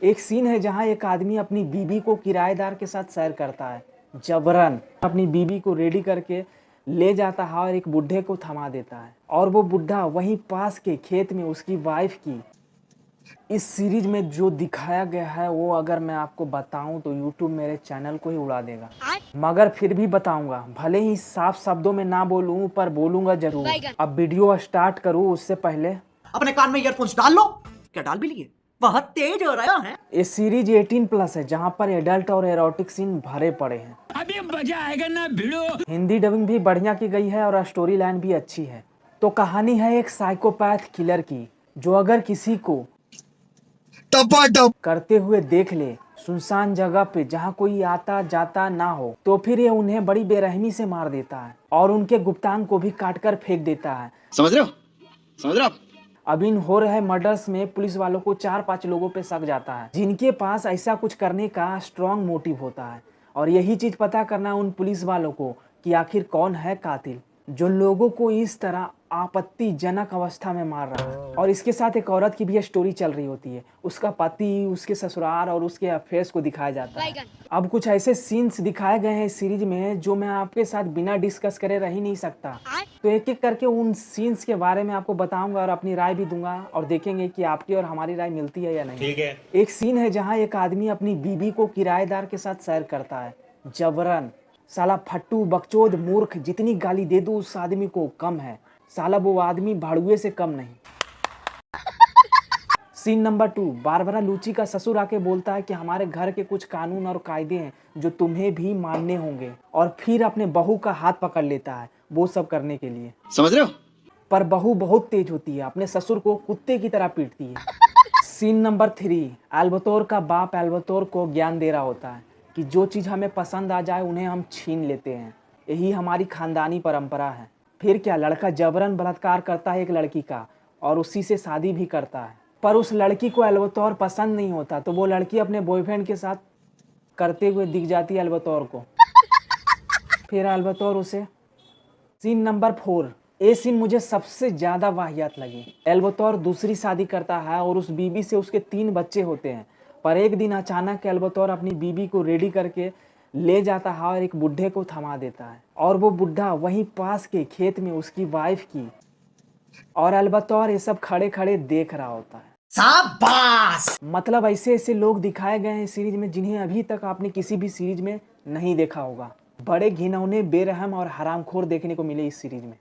एक सीन है जहां एक आदमी अपनी बीबी को किराएदार के साथ सैर करता है, जबरन अपनी बीबी को रेडी करके ले जाता है और एक बुढ़े को थमा देता है और वो बुढ़ा वहीं पास के खेत में उसकी वाइफ की। इस सीरीज में जो दिखाया गया है वो अगर मैं आपको बताऊं तो यूट्यूब मेरे चैनल को ही उड़ा देगा, मगर फिर भी बताऊंगा। भले ही साफ शब्दों में ना बोलूं पर बोलूंगा जरूर। अब वीडियो स्टार्ट करूं उससे पहले अपने कान में ईयरफोन्स डाल लो। क्या डाल भी लिए? बहुत तेज हो रहा है। ये सीरीज 18+ है जहां पर एडल्ट और एरोटिक सीन भरे पड़े हैं। अभी मजा आएगा ना भिड़ो। हिंदी डबिंग भी बढ़िया की गई है और स्टोरी लाइन भी अच्छी है। तो कहानी है एक साइकोपैथ किलर की जो अगर किसी को करते हुए देख ले सुनसान जगह पे जहाँ कोई आता जाता ना हो तो फिर ये उन्हें बड़ी बेरहमी से मार देता है और उनके गुप्तांग को भी काट कर फेंक देता है। समझ रहे हो? समझ रहे हो? अब इन हो रहे मर्डर्स में पुलिस वालों को 4-5 लोगों पे शक जाता है जिनके पास ऐसा कुछ करने का स्ट्रॉन्ग मोटिव होता है और यही चीज पता करना उन पुलिस वालों को कि आखिर कौन है कातिल जो लोगों को इस तरह आपत्तिजनक अवस्था में मार रहा है। और इसके साथ एक औरत की भी स्टोरी चल रही होती है, उसका पति, उसके ससुराल और उसके अफेयर्स को दिखाया जाता है। अब कुछ ऐसे सीन्स दिखाए गए हैं इस सीरीज में जो मैं आपके साथ बिना डिस्कस करे रह ही नहीं सकता। तो एक एक करके उन सीन्स के बारे में आपको बताऊंगा और अपनी राय भी दूंगा और देखेंगे कि आपकी और हमारी राय मिलती है या नहीं। ठीक है। एक सीन है जहाँ एक आदमी अपनी बीबी को किराएदार के साथ सैर करता है, जबरन। साला फट्टू बकचोद मूर्ख जितनी गाली दे दो उस आदमी को कम है, साला वो आदमी भाड़ुए से कम नहीं। सीन नंबर 2, बारबरा लूची का ससुर आके बोलता है कि हमारे घर के कुछ कानून और कायदे हैं जो तुम्हें भी मानने होंगे और फिर अपने बहू का हाथ पकड़ लेता है वो सब करने के लिए। समझ रहे हो? पर बहू बहुत तेज होती है, अपने ससुर को कुत्ते की तरह पीटती है। सीन नंबर 3, एल्बतौर का बाप एल्बतौर को ज्ञान दे रहा होता है कि जो चीज़ हमें पसंद आ जाए उन्हें हम छीन लेते हैं, यही हमारी खानदानी परंपरा है। फिर क्या, लड़का जबरन बलात्कार करता है एक लड़की का और उसी से शादी भी करता है, पर उस लड़की को एल्बतौर पसंद नहीं होता तो वो लड़की अपने बॉयफ्रेंड के साथ करते हुए दिख जाती है एल्बतौर को, फिर एल्बतौर उसे। सीन नंबर 4, ये सीन मुझे सबसे ज़्यादा वाहियात लगी। एल्बतौर दूसरी शादी करता है और उस बीबी से उसके 3 बच्चे होते हैं, पर एक दिन अचानक एल्बतौर अपनी बीबी को रेडी करके ले जाता है और एक बुढ़े को थमा देता है और वो बुढ़ा वहीं पास के खेत में उसकी वाइफ की, और एल्बतौर ये सब खड़े खड़े देख रहा होता है। शाबाश! मतलब ऐसे ऐसे लोग दिखाए गए हैं सीरीज में जिन्हें अभी तक आपने किसी भी सीरीज में नहीं देखा होगा। बड़े घिनौने, बेरहम और हरामखोर देखने को मिले इस सीरीज में।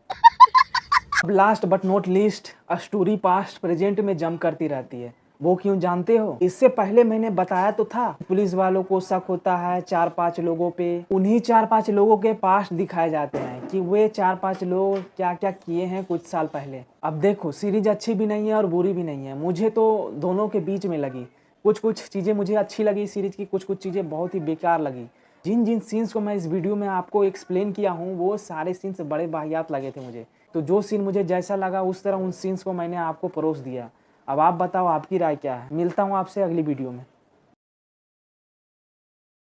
अब last but not least, story past present में जम करती रहती है। वो क्यों जानते हो? इससे पहले मैंने बताया तो था पुलिस वालों को शक होता है 4-5 लोगों पे। उन्हीं 4-5 लोगों के पास्ट दिखाए जाते हैं कि वे 4-5 लोग क्या क्या किए हैं कुछ साल पहले। अब देखो, सीरीज अच्छी भी नहीं है और बुरी भी नहीं है, मुझे तो दोनों के बीच में लगी। कुछ कुछ चीज़ें मुझे अच्छी लगी सीरीज की, कुछ कुछ चीज़ें बहुत ही बेकार लगी। जिन जिन सीन्स को मैं इस वीडियो में आपको एक्सप्लेन किया हूँ वो सारे सीन्स बड़े वाहियात लगे थे मुझे। तो जो सीन मुझे जैसा लगा उस तरह उन सीन्स को मैंने आपको परोस दिया। अब आप बताओ आपकी राय क्या है। मिलता हूँ आपसे अगली वीडियो में।